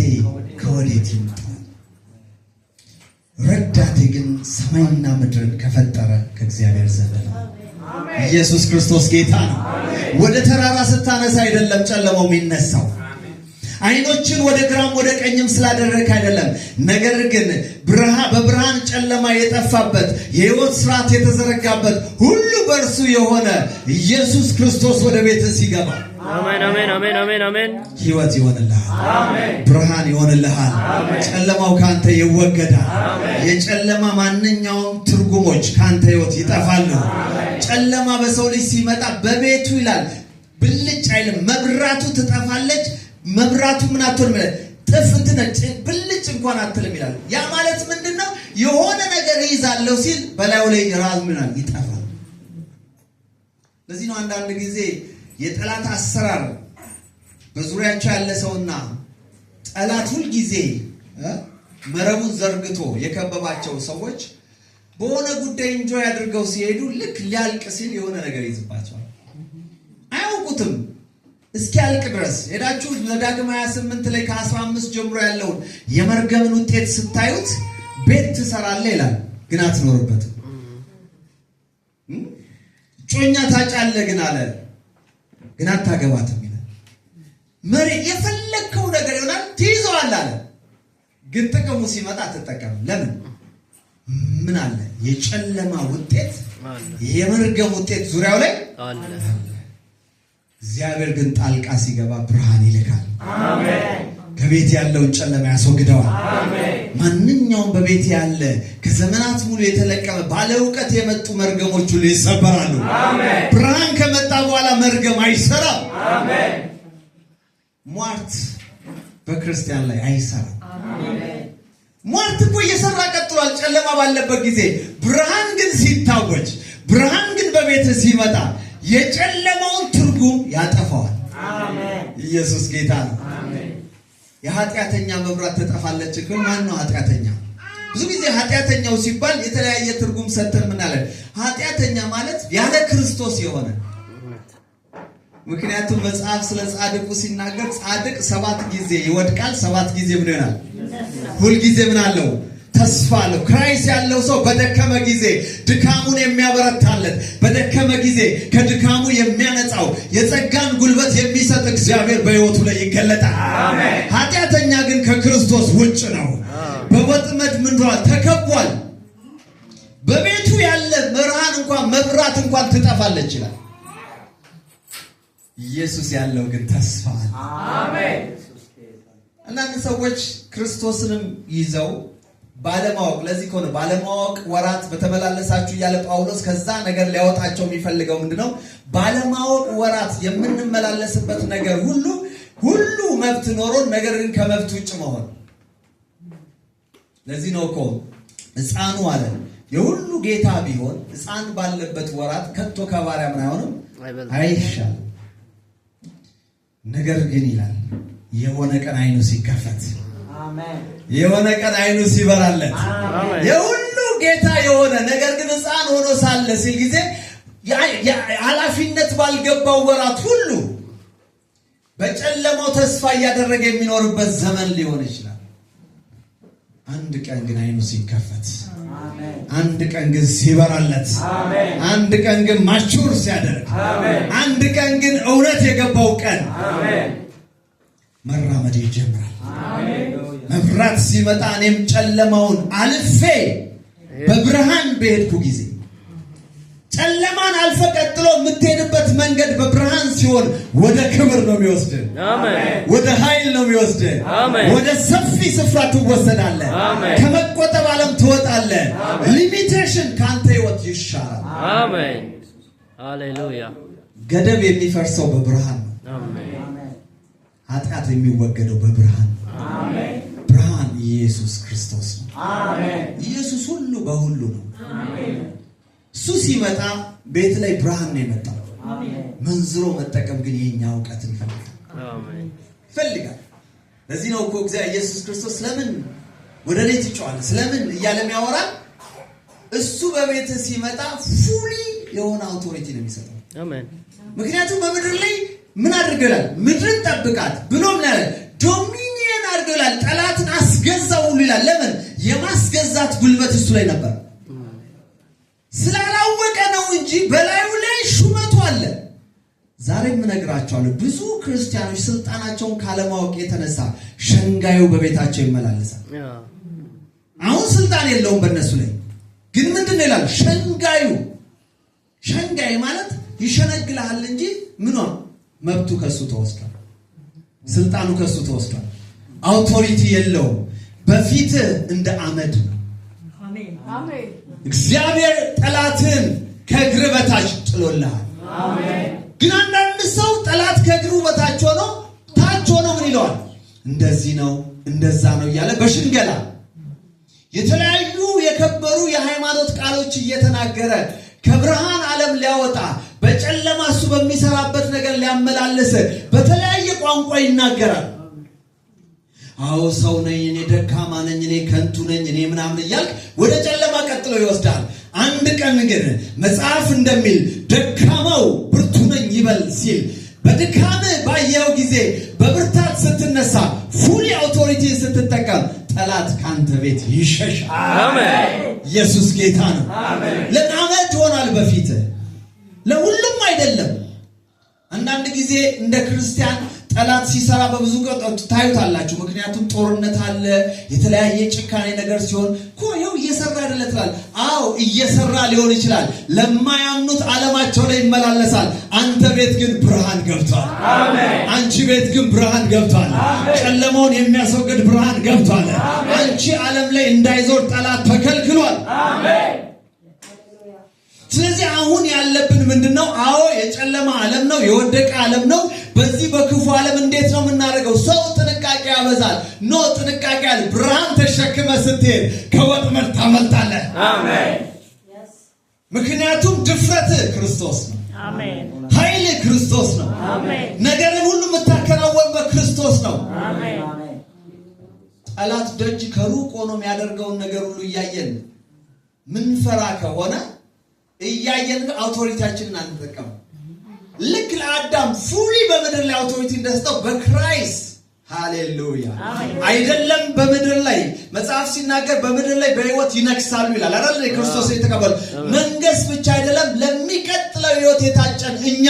ከወዴት ይመጣል? ረዳቴ ግን ሰማይና ምድርን ከፈጠረ ከእግዚአብሔር ዘንድ ነው። ኢየሱስ ክርስቶስ ጌታ ነው። ወደ ተራራ ስታነሳ አይደለም ጨለማው የሚነሳው። ዓይኖችን ወደ ግራም ወደ ቀኝም ስላደረክ አይደለም። ነገር ግን በብርሃን ጨለማ የጠፋበት የሕይወት ስርዓት የተዘረጋበት ሁሉ በእርሱ የሆነ ኢየሱስ ክርስቶስ ወደ ቤት ሲገባ አሜን አሜን አሜን አሜን አሜን ሕይወት ይሆንልሃል። አሜን። ብርሃን ይሆንልሃል። ጨለማው ካንተ ይወገዳል። የጨለማ ማንኛውም ትርጉሞች ካንተ ሕይወት ይጠፋሉ። ጨለማ በሰው ልጅ ሲመጣ በቤቱ ይላል ብልጭ አይልም። መብራቱ ትጠፋለች። መብራቱ ምን አትሆንም? ጥፍትነች ብልጭ እንኳን አትልም ይላል። ያ ማለት ምንድነው? የሆነ ነገር ይዛለው ሲል በላዩ ላይ ራስ ምናል ይጠፋል። ለዚህ ነው አንዳንድ ጊዜ የጠላት አሰራር በዙሪያቸው ያለ ሰውና ጠላት ሁሉ ጊዜ መረቡን ዘርግቶ የከበባቸው ሰዎች በሆነ ጉዳይ እንጆይ አድርገው ሲሄዱ ልክ ሊያልቅ ሲል የሆነ ነገር ይዝባቸዋል። አያውቁትም። እስኪያልቅ ድረስ ሄዳችሁ ዘዳግም 28 ላይ ከ15 ጀምሮ ያለውን የመርገምን ውጤት ስታዩት ቤት ትሰራለህ ይላል፣ ግን አትኖርበትም። ጮኛ ታጫለህ ግን አለ ግን አታገባትም ይላል። መሬት የፈለከው ነገር ይሆናል ትይዘዋለህ አለ፣ ግን ጥቅሙ ሲመጣ አትጠቀምም። ለምን? ምን አለ? የጨለማ ውጤት የመርገም ውጤት ዙሪያው ላይ አለ። እግዚአብሔር ግን ጣልቃ ሲገባ ብርሃን ይልካል። አሜን። ከቤት ያለውን ጨለማ ያስወግደዋል። አሜን። ማንኛውም በቤት ያለ ከዘመናት ሙሉ የተለቀመ ባለ ዕውቀት የመጡ መርገሞች ሁሉ ይሰበራሉ። አሜን። ብርሃን ከመጣ በኋላ መርገም አይሰራም። አሜን። ሟርት በክርስቲያን ላይ አይሰራም። አሜን። ሟርት እኮ እየሰራ ቀጥሏል ጨለማ ባለበት ጊዜ። ብርሃን ግን ሲታወጅ፣ ብርሃን ግን በቤት ሲመጣ የጨለማውን ትርጉም ያጠፋዋል። አሜን። ኢየሱስ ጌታ ነው። አሜን። የኃጢአተኛ መብራት ትጠፋለች እኮ። ማን ነው ኃጢአተኛ? ብዙ ጊዜ ኃጢአተኛው ሲባል የተለያየ ትርጉም ሰጥተን ምናለን። ኃጢአተኛ ማለት ያለ ክርስቶስ የሆነ። ምክንያቱም መጽሐፍ ስለ ጻድቁ ሲናገር ጻድቅ 7 ጊዜ ይወድቃል፣ 7 ጊዜ ምን ይሆናል? ሁል ጊዜ ምን አለው? ተስፋ አለው። ክራይስት ያለው ሰው በደከመ ጊዜ ድካሙን የሚያበረታለት፣ በደከመ ጊዜ ከድካሙ የሚያነጻው የጸጋን ጉልበት የሚሰጥ እግዚአብሔር በሕይወቱ ላይ ይገለጣል። አሜን። ኃጢአተኛ ግን ከክርስቶስ ውጭ ነው። በወጥመድ ምንድነው? ተከቧል። በቤቱ ያለ ብርሃን እንኳን መብራት እንኳን ትጠፋለች ይላል። ኢየሱስ ያለው ግን ተስፋ አለ። አሜን። አንዳንድ ሰዎች ክርስቶስንም ይዘው ባለማወቅ፣ ለዚህ ከሆነ ባለማወቅ ወራት በተመላለሳችሁ እያለ ጳውሎስ ከዛ ነገር ሊያወጣቸው የሚፈልገው ምንድነው? ባለማወቅ ወራት የምንመላለስበት ነገር ሁሉ መብት ኖሮን ነገር ግን ከመብት ውጭ መሆን። ለዚህ ነው እኮ ሕፃኑ አለ የሁሉ ጌታ ቢሆን ሕፃን ባለበት ወራት ከቶ ከባሪያ ምን አይሆንም አይሻልም። ነገር ግን ይላል የሆነ ቀን አይኑ ሲከፈት የሆነ ቀን አይኑ ሲበራለት የሁሉ ጌታ የሆነ ነገር ግን ሕፃን ሆኖ ሳለ ሲል ጊዜ ኃላፊነት ባልገባው ወራት ሁሉ በጨለማው ተስፋ እያደረገ የሚኖርበት ዘመን ሊሆን ይችላል። አንድ ቀን ግን አይኑ ሲከፈት፣ አንድ ቀን ግን ሲበራለት፣ አንድ ቀን ግን ማቹር ሲያደርግ፣ አንድ ቀን ግን እውነት የገባው ቀን መራመድ ይጀምራል። መብራት ሲመጣ እኔም ጨለማውን አልፌ በብርሃን በሄድኩ ጊዜ ጨለማን አልፈ ቀጥሎ የምትሄድበት መንገድ በብርሃን ሲሆን ወደ ክብር ነው የሚወስድህ። ወደ ኃይል ነው የሚወስድህ። ወደ ሰፊ ስፍራ ትወሰዳለህ። ከመቆጠብ ዓለም ትወጣለህ። ሊሚቴሽን ካንተ ህይወት ይሻላል። አሜን ሃሌሉያ። ገደብ የሚፈርሰው በብርሃን ነው። ኃጢአት የሚወገደው በብርሃን ነው። ብርሃን ኢየሱስ ክርስቶስ ነው። ኢየሱስ ሁሉ በሁሉ ነው። እሱ ሲመጣ ቤት ላይ ብርሃን ነው የመጣው። መንዝሮ መጠቀም ግን የኛ ዕውቀትን ይፈልጋል። ለዚህ ነው እኮ እግዚአብሔር ኢየሱስ ክርስቶስ ስለምን ወደ እኔ ትጮኻለህ ስለምን እያለ የሚያወራል። እሱ በቤት ሲመጣ ፉሊ የሆነ አውቶሪቲ ነው የሚሰጠው። ምክንያቱም በምድር ላይ ምን አድርገላል? ምድርን ጠብቃት ብሎም ያለ ዶሚኒየን አድርገላል። ጠላትን አስገዛው ሁሉ ይላል። ለምን? የማስገዛት ጉልበት እሱ ላይ ነበር። ስላላወቀ ነው እንጂ በላዩ ላይ ሹመቱ አለ። ዛሬም እነግራቸዋለሁ ብዙ ክርስቲያኖች ስልጣናቸውን ካለማወቅ የተነሳ ሸንጋዩ በቤታቸው ይመላለሳል። አሁን ስልጣን የለውም በእነሱ ላይ ግን ምንድነው ይላል? ሸንጋይ ማለት ይሸነግልሃል እንጂ ምኗ መብቱ ከሱ ተወስዷል። ስልጣኑ ከሱ ተወስዷል። አውቶሪቲ የለውም። በፊት እንደ አመድ ነው። አሜን። እግዚአብሔር ጠላትን ከእግር በታች ጥሎልሃል። ግን አንዳንድ ሰው ጠላት ከእግሩ በታች ሆኖ ታች ሆኖ ምን ይለዋል? እንደዚህ ነው እንደዛ ነው እያለ በሽንገላ የተለያዩ የከበሩ የሃይማኖት ቃሎች እየተናገረ ከብርሃን ዓለም ሊያወጣ በጨለማ እሱ በሚሰራበት ነገር ሊያመላለስ በተለያየ ቋንቋ ይናገራል። አዎ ሰው ነኝ እኔ፣ ደካማ ነኝ እኔ፣ ከንቱ ነኝ እኔ ምናምን እያልክ ወደ ጨለማ ቀጥሎ ይወስዳል። አንድ ቀን ግን መጽሐፍ እንደሚል ደካማው ብርቱ ነኝ ይበል ሲል በድካም ባየው ጊዜ በብርታት ስትነሳ ፉሊ አውቶሪቲ ስትጠቀም ጠላት ካንተ ቤት ይሸሻል። አሜን። ኢየሱስ ጌታ ነው። አሜን። ለአመት ሆኗል በፊት ለሁሉም አይደለም። አንዳንድ ጊዜ እንደ ክርስቲያን ጠላት ሲሰራ በብዙ ቀጥታ ታዩታላችሁ። ምክንያቱም ጦርነት አለ፣ የተለያየ ጭካኔ ነገር ሲሆን ይኸው እየሰራ አይደለ ትላል። አዎ እየሰራ ሊሆን ይችላል። ለማያምኑት ዓለማቸው ላይ ይመላለሳል። አንተ ቤት ግን ብርሃን ገብቷል። አሜን። አንቺ ቤት ግን ብርሃን ገብቷል። ጨለማውን የሚያስወግድ ብርሃን ገብቷል። አንቺ ዓለም ላይ እንዳይዞር ጠላት ተከልክሏል። አሜን። ስለዚህ አሁን ያለብን ምንድነው? አዎ የጨለማ ዓለም ነው፣ የወደቀ ዓለም ነው። በዚህ በክፉ ዓለም እንዴት ነው የምናደርገው? ሰው ጥንቃቄ ያበዛል። ኖ ጥንቃቄ አለ። ብርሃን ተሸክመ ስትሄድ ከወጥመድ ታመልጣለህ። አሜን። ምክንያቱም ድፍረት ክርስቶስ ነው። አሜን። ኃይል ክርስቶስ ነው። አሜን። ነገርን ሁሉ የምታከናወን በክርስቶስ ነው። አሜን። ጠላት ደጅ ከሩቅ ሆኖ የሚያደርገውን ነገር ሁሉ እያየን ምንፈራ ከሆነ እያየን አውቶሪቲያችንን አንጠቀም። ልክ ለአዳም ፉሊ በምድር ላይ አውቶሪቲ እንደሰጠው በክራይስት ሃሌሉያ አይደለም። በምድር ላይ መጽሐፍ ሲናገር በምድር ላይ በሕይወት ይነግሳሉ ይላል አይደል? ክርስቶስ የተቀበሉ መንገስ ብቻ አይደለም፣ ለሚቀጥለው ሕይወት የታጨን እኛ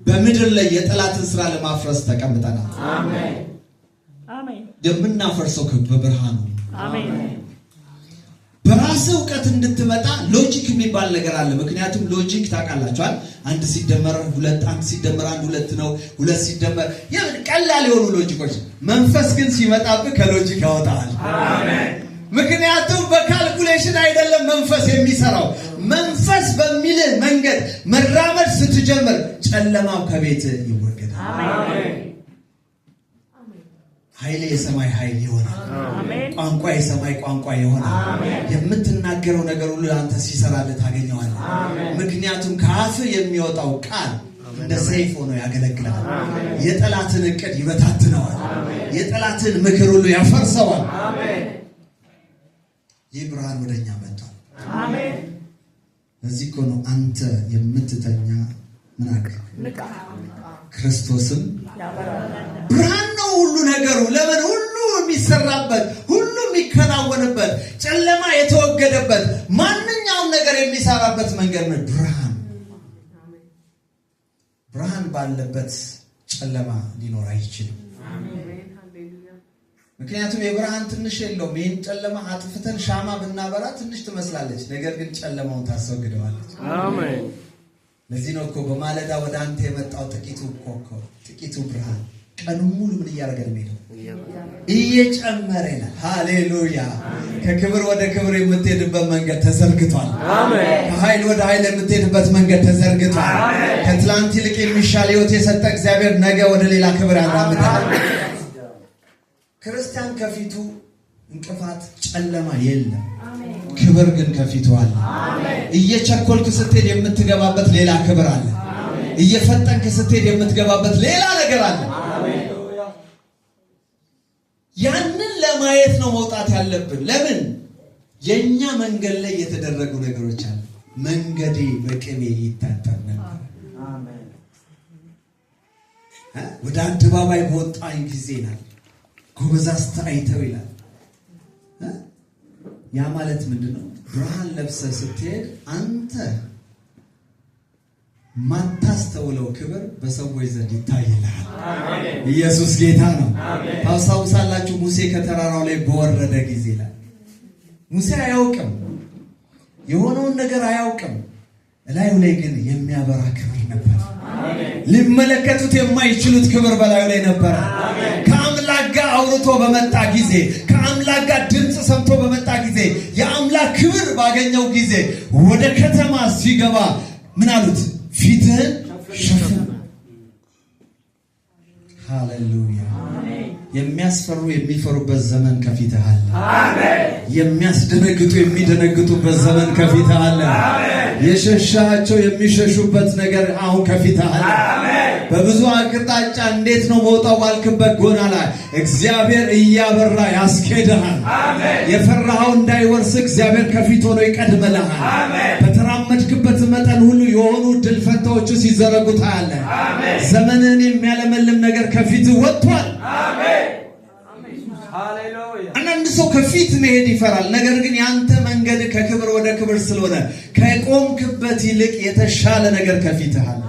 በምድር ላይ የጠላትን ስራ ለማፍረስ ተቀምጠናል። አሜን አሜን። የምናፈርሰው በብርሃኑ አሜን። በራስ ዕውቀት እንድትመጣ ሎጂክ የሚባል ነገር አለ። ምክንያቱም ሎጂክ ታውቃላችኋል፣ አንድ ሲደመር ሁለት፣ አንድ ሲደመር አንድ ሁለት ነው። ሁለት ሲደመር ቀላል የሆኑ ሎጂኮች። መንፈስ ግን ሲመጣብህ ከሎጂክ ያወጣል። አሜን። ምክንያቱም በካልኩሌሽን አይደለም መንፈስ የሚሰራው። መንፈስ በሚልህ መንገድ መራመድ ስትጀምር ጨለማው ከቤት ይወገዳል። አሜን። ኃይል የሰማይ ኃይል ይሆናል። ቋንቋ የሰማይ ቋንቋ ይሆናል። የምትናገረው ነገር ሁሉ አንተ ሲሰራልህ ታገኘዋለህ። ምክንያቱም ከአፍ የሚወጣው ቃል እንደ ሰይፍ ሆኖ ያገለግላል። የጠላትን እቅድ ይበታትነዋል። የጠላትን ምክር ሁሉ ያፈርሰዋል። ይህ ብርሃን ወደኛ መጥቷል። አሜን። ለዚህ እኮ ነው አንተ የምትተኛ ምን አድርግ ክርስቶስም ብርሃን ነው ሁሉ ነገሩ። ለምን ሁሉ የሚሰራበት ሁሉ የሚከናወንበት ጨለማ የተወገደበት ማንኛውም ነገር የሚሰራበት መንገድ ነው ብርሃን። ብርሃን ባለበት ጨለማ ሊኖር አይችልም። ምክንያቱም የብርሃን ትንሽ የለውም። ይህን ጨለማ አጥፍተን ሻማ ብናበራ ትንሽ ትመስላለች፣ ነገር ግን ጨለማውን ታስወግደዋለች። አሜን። ለዚህ ነው እኮ በማለዳ ወደ አንተ የመጣው ጥቂቱ ብርሃን ቀኑን ሙሉ ምን እያደረገ ነው የሚሄደው? እየጨመረ ነው። ሃሌሉያ። ከክብር ወደ ክብር የምትሄድበት መንገድ ተዘርግቷል። አሜን። ከኃይል ወደ ኃይል የምትሄድበት መንገድ ተዘርግቷል። ከትላንት ይልቅ የሚሻል ሕይወት የሰጠ እግዚአብሔር ነገ ወደ ሌላ ክብር ያራምዳል። ክርስቲያን ከፊቱ እንቅፋት ጨለማ የለም። ክብር ግን ከፊቱ አለ። እየቸኮልክ ስትሄድ የምትገባበት ሌላ ክብር አለ። እየፈጠንክ ስትሄድ የምትገባበት ሌላ ነገር አለ። ያንን ለማየት ነው መውጣት ያለብን። ለምን? የኛ መንገድ ላይ የተደረጉ ነገሮች አሉ። መንገዴ በቅቤ ይታጠብ ነበር። ወደ አደባባይ በወጣኝ ጊዜ ናል ጎበዛዝት አይተው ይላል። ያ ማለት ምንድነው? ብርሃን ለብሰህ ስትሄድ አንተ ማታስተውለው ክብር በሰዎች ዘንድ ይታይልሃል። ኢየሱስ ጌታ ነው። ታውሳውሳላችሁ ሙሴ ከተራራው ላይ በወረደ ጊዜ ላይ ሙሴ አያውቅም፣ የሆነውን ነገር አያውቅም። እላዩ ላይ ግን የሚያበራ ክብር ነበር። ሊመለከቱት የማይችሉት ክብር በላዩ ላይ ነበር። ከአምላክ ጋር አውርቶ በመጣ ጊዜ፣ ከአምላክ ጋር ድምፅ ሰምቶ በመጣ ጊዜ፣ የአምላክ ክብር ባገኘው ጊዜ ወደ ከተማ ሲገባ ምን አሉት? ፊትህን ሸፍን። ሃሌሉያ። የሚያስፈሩ የሚፈሩበት ዘመን ከፊትህ አለ። የሚያስደነግጡ የሚደነግጡበት ዘመን ከፊትህ አለ። የሸሻቸው የሚሸሹበት ነገር አሁን ከፊትህ አለ። በብዙ አቅጣጫ እንዴት ነው መውጣው ባልክበት ጎና ላይ እግዚአብሔር እያበራ ያስኬድሃል። የፈራኸው እንዳይወርስ እግዚአብሔር ከፊት ሆኖ ይቀድምልሃል። በተራመድክበት መጠን ሁሉ የሆኑ ድል ፈንታዎቹ ሲዘረጉ ታያለህ። ዘመንን የሚያለመልም ነገር ከፊትህ ወጥቷል። አንዳንድ ሰው ከፊት መሄድ ይፈራል። ነገር ግን ያንተ መንገድ ከክብር ወደ ክብር ስለሆነ ከቆምክበት ይልቅ የተሻለ ነገር ከፊትህ አለ።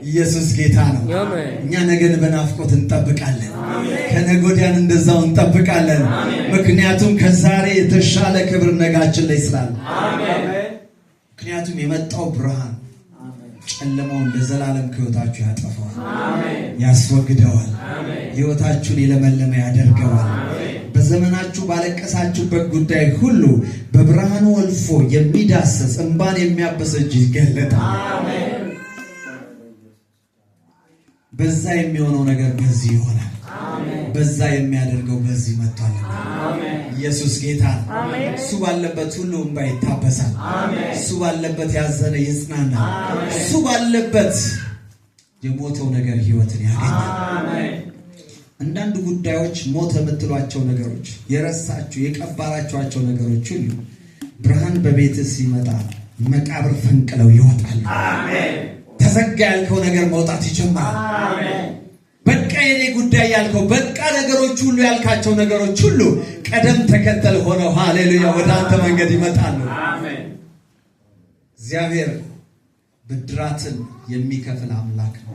ኢየሱስ ጌታ ነው። እኛ ነገን በናፍቆት እንጠብቃለን። ከነገ ወዲያን እንደዛው እንጠብቃለን። ምክንያቱም ከዛሬ የተሻለ ክብር ነጋችን ላይ ስላለ። ምክንያቱም የመጣው ብርሃን ጨለማውን ለዘላለም ከሕይወታችሁ ያጠፋዋል፣ ያስወግደዋል፣ ሕይወታችሁን የለመለመ ያደርገዋል። በዘመናችሁ ባለቀሳችሁበት ጉዳይ ሁሉ በብርሃኑ አልፎ የሚዳሰስ እንባን የሚያብስ እጅ ይገለጣል። በዛ የሚሆነው ነገር በዚህ ይሆናል። በዛ የሚያደርገው በዚህ መጥቷል። ኢየሱስ ጌታ ነው። እሱ ባለበት ሁሉ እንባ ይታበሳል። እሱ ባለበት ያዘነ ይጽናናል። እሱ ባለበት የሞተው ነገር ሕይወትን ያገኛል። አንዳንድ ጉዳዮች ሞት የምትሏቸው ነገሮች፣ የረሳችሁ የቀባራችኋቸው ነገሮች ሁሉ ብርሃን በቤት ሲመጣ መቃብር ፈንቅለው ይወጣሉ። ተዘጋ ያልከው ነገር መውጣት ይጀምራል። በቃ የኔ ጉዳይ ያልከው በቃ ነገሮች ሁሉ ያልካቸው ነገሮች ሁሉ ቀደም ተከተል ሆነው ሃሌሉያ ወደ አንተ መንገድ ይመጣሉ። እግዚአብሔር ብድራትን የሚከፍል አምላክ ነው።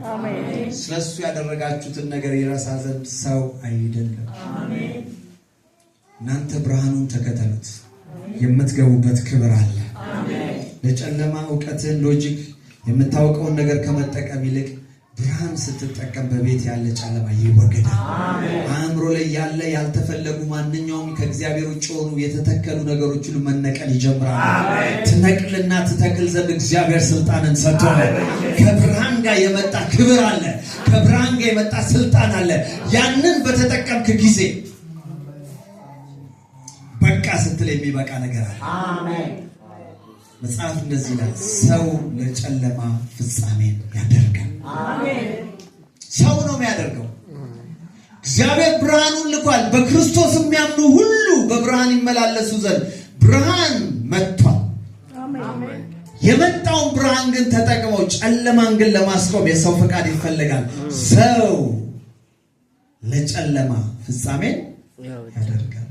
ስለሱ ያደረጋችሁትን ነገር ይረሳ ዘንድ ሰው አይደለም። እናንተ ብርሃኑን ተከተሉት፣ የምትገቡበት ክብር አለ። ለጨለማ እውቀትን ሎጂክ የምታውቀውን ነገር ከመጠቀም ይልቅ ብርሃን ስትጠቀም በቤት ያለ ጨለማ ይወገዳል። አእምሮ ላይ ያለ ያልተፈለጉ ማንኛውም ከእግዚአብሔር ውጭ ሆኑ የተተከሉ ነገሮች ሁሉ መነቀል ይጀምራሉ። ትነቅልና ትተክል ዘንድ እግዚአብሔር ስልጣንን ሰጥቷል። ከብርሃን ጋር የመጣ ክብር አለ። ከብርሃን ጋር የመጣ ስልጣን አለ። ያንን በተጠቀምክ ጊዜ በቃ ስትል የሚበቃ ነገር አለ። አሜን። መጽሐፍ እንደዚህ ይላል፣ ሰው ለጨለማ ፍጻሜን ያደርጋል። አሜን። ሰው ነው የሚያደርገው። እግዚአብሔር ብርሃኑን ልኳል። በክርስቶስ የሚያምኑ ሁሉ በብርሃን ይመላለሱ ዘንድ ብርሃን መጥቷል። አሜን። የመጣውን ብርሃን ግን ተጠቅመው ጨለማን ግን ለማስቆም የሰው ፈቃድ ይፈልጋል። ሰው ለጨለማ ፍጻሜን ያደርጋል።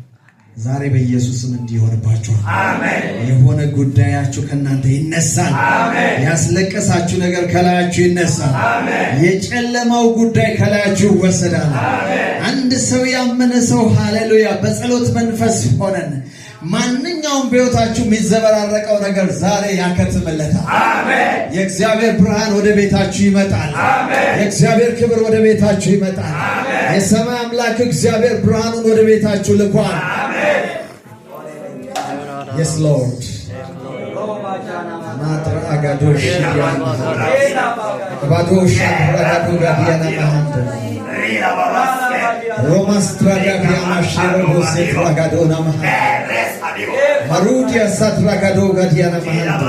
ዛሬ በኢየሱስም እንዲሆንባችኋል። አሜን። የሆነ ጉዳያችሁ ከናንተ ይነሳል። አሜን። ያስለቀሳችሁ ነገር ከላያችሁ ይነሳል። አሜን። የጨለማው ጉዳይ ከላያችሁ ይወሰዳል። አሜን። አንድ ሰው ያመነ ሰው ሃሌሉያ በጸሎት መንፈስ ሆነን ማንኛውም በሕይወታችሁ የሚዘበራረቀው ነገር ዛሬ ያከትምለታል። አሜን። የእግዚአብሔር ብርሃን ወደ ቤታችሁ ይመጣል። አሜን። የእግዚአብሔር ክብር ወደ ቤታችሁ ይመጣል። አሜን። የሰማይ አምላክ እግዚአብሔር ብርሃኑን ወደ ቤታችሁ ልኳል። Yes Lord. Matra agadosh yana. Abadosh agadoga diana mahando. Romas traga diana shero se tragadona mahando. Marudia satragadoga diana mahando.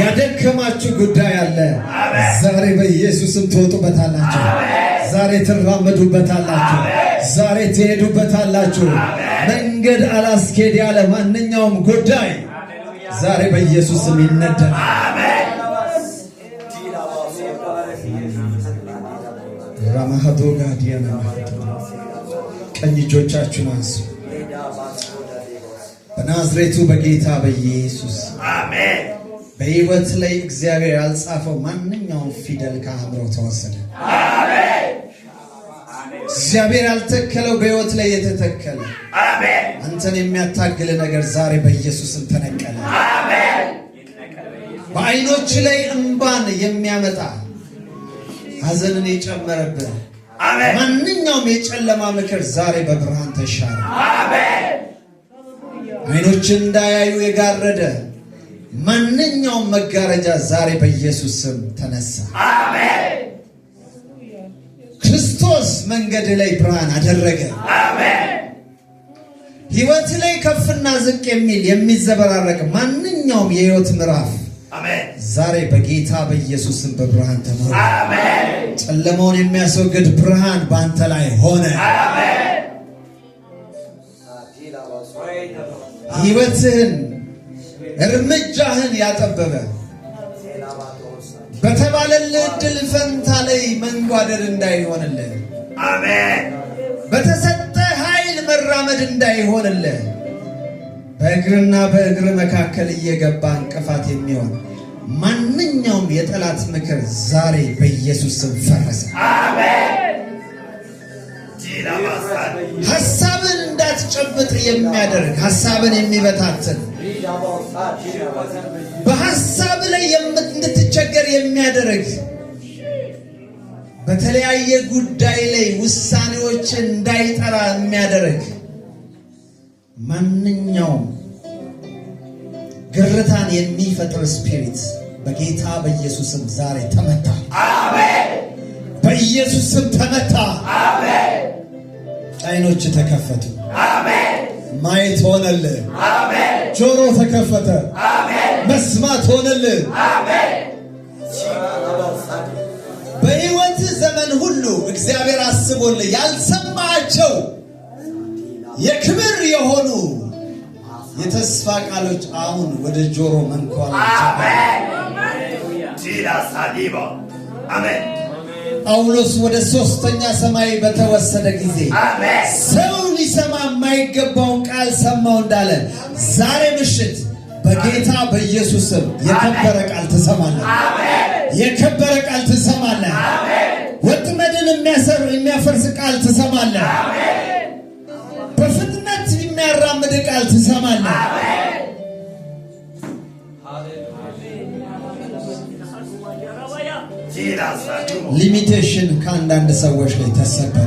ያደከማችሁ ጉዳይ አለ። ዛሬ በኢየሱስም ትወጡበታላችሁ። ዛሬ ትራመዱበታላችሁ። ዛሬ ትሄዱበታላችሁ። መንገድ አላስኬድ ያለ ማንኛውም ጉዳይ ዛሬ በኢየሱስም ይነደል። አሜን። ራማሃዶ ጋዲያና ቀኝ እጆቻችሁን አንሱ። በናዝሬቱ በጌታ በኢየሱስ አሜን። በሕይወት ላይ እግዚአብሔር ያልጻፈው ማንኛውም ፊደል ከአእምሮ ተወሰደ። አሜን። እግዚአብሔር ያልተከለው በሕይወት ላይ የተተከለ አሜን። አንተን የሚያታግል ነገር ዛሬ በኢየሱስም ተነቀለ። አሜን። በዓይኖች ላይ እንባን የሚያመጣ ሐዘንን የጨመረብህ አሜን። ማንኛውም የጨለማ ምክር ዛሬ በብርሃን ተሻረ። አሜን። ዓይኖችን እንዳያዩ የጋረደ ማንኛውም መጋረጃ ዛሬ በኢየሱስም ተነሳ። አሜን። ክርስቶስ መንገድ ላይ ብርሃን አደረገ። አሜን። ሕይወት ላይ ከፍና ዝቅ የሚል የሚዘበራረቅ ማንኛውም የሕይወት ምዕራፍ አሜን ዛሬ በጌታ በኢየሱስም በብርሃን ተሞላ። አሜን። ጨለማውን የሚያስወግድ ብርሃን በአንተ ላይ ሆነ። አሜን። ሕይወትህን እርምጃህን ያጠበበ በተባለልህ ዕድል ፈንታ ላይ መንጓደድ እንዳይሆንልህ አሜን። በተሰጠ ኃይል መራመድ እንዳይሆንልህ በእግርና በእግር መካከል እየገባ እንቅፋት የሚሆን ማንኛውም የጠላት ምክር ዛሬ በኢየሱስ ስም ፈረሰ። አሜን። ሐሳብን እንዳትጨብጥ የሚያደርግ ሐሳብን የሚበታትን በሐሳብ ላይ እንድትቸገር የሚያደርግ በተለያየ ጉዳይ ላይ ውሳኔዎችን እንዳይጠራ የሚያደርግ ማንኛውም ግርታን የሚፈጥር ስፒሪት በጌታ በኢየሱስም ዛሬ ተመታ። አሜን። በኢየሱስም ተመታ። አሜን። ዓይኖች ተከፈቱ። አሜን። ማየት ሆነልህ። አሜን። ጆሮ ተከፈተ። አሜን። መስማት ሆነልህ። አሜን። በሕይወት ዘመን ሁሉ እግዚአብሔር አስቦልህ ያልሰማቸው የክብር የሆኑ የተስፋ ቃሎች አሁን ወደ ጆሮ መንኳላቸው። አሜን። ጳውሎስ ወደ ሦስተኛ ሰማይ በተወሰደ ጊዜ ሰው ሊሰማ የማይገባውን ቃል ሰማው እንዳለ ዛሬ ምሽት በጌታ በኢየሱስም የከበረ ቃል ትሰማለህ። የከበረ ቃል ትሰማለህ። ወጥመድን የሚያፈርስ ቃል ትሰማለህ። በፍጥነት የሚያራምድ ቃል ትሰማለህ። ሊሚቴሽን ከአንዳንድ ሰዎች ላይ ተሰበረ።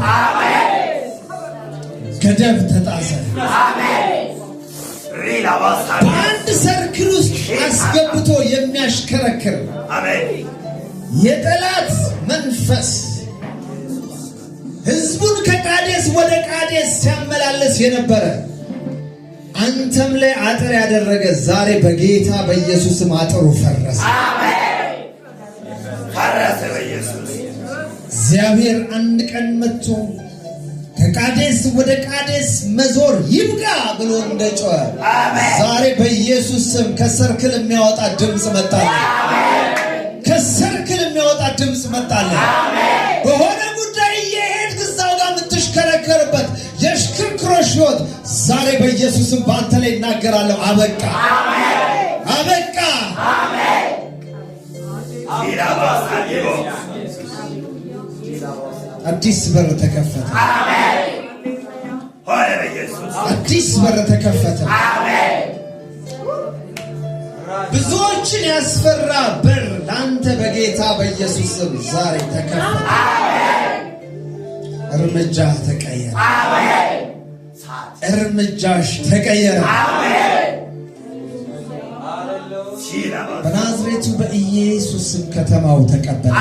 ገደብ ተጣሰ። በአንድ ሰርክል ውስጥ አስገብቶ የሚያሽከረክር የጠላት መንፈስ ህዝቡን ከቃዴስ ወደ ቃዴስ ሲያመላለስ የነበረ አንተም ላይ አጥር ያደረገ ዛሬ በጌታ በኢየሱስም አጥሩ ፈረሰ። እግዚአብሔር አንድ ቀን መጥቶ ከቃዴስ ወደ ቃዴስ መዞር ይብቃ ብሎ እንደጮኸ ዛሬ በኢየሱስ ስም ከሰርክል የሚያወጣ ድምፅ መጣለ። ከሰርክል የሚያወጣ ድምፅ መጣለ። በሆነ ጉዳይ እየሄድክ እዛው ጋር የምትሽከረከርበት የሽክርክሮሽ ሕይወት ዛሬ በኢየሱስ ስም በአንተ ላይ እናገራለሁ። አበቃ፣ አበቃ። አዲስ በር ተከፈተ። አዲስ በር ተከፈተ። ብዙዎችን ያስፈራ በር ለአንተ በጌታ በኢየሱስ ስም ዛሬ ተከፈተ። እርምጃ ተቀየረ። እርምጃሽ ተቀየረ። በናዝሬቱ በኢየሱስ ስም ከተማው ተቀበለ።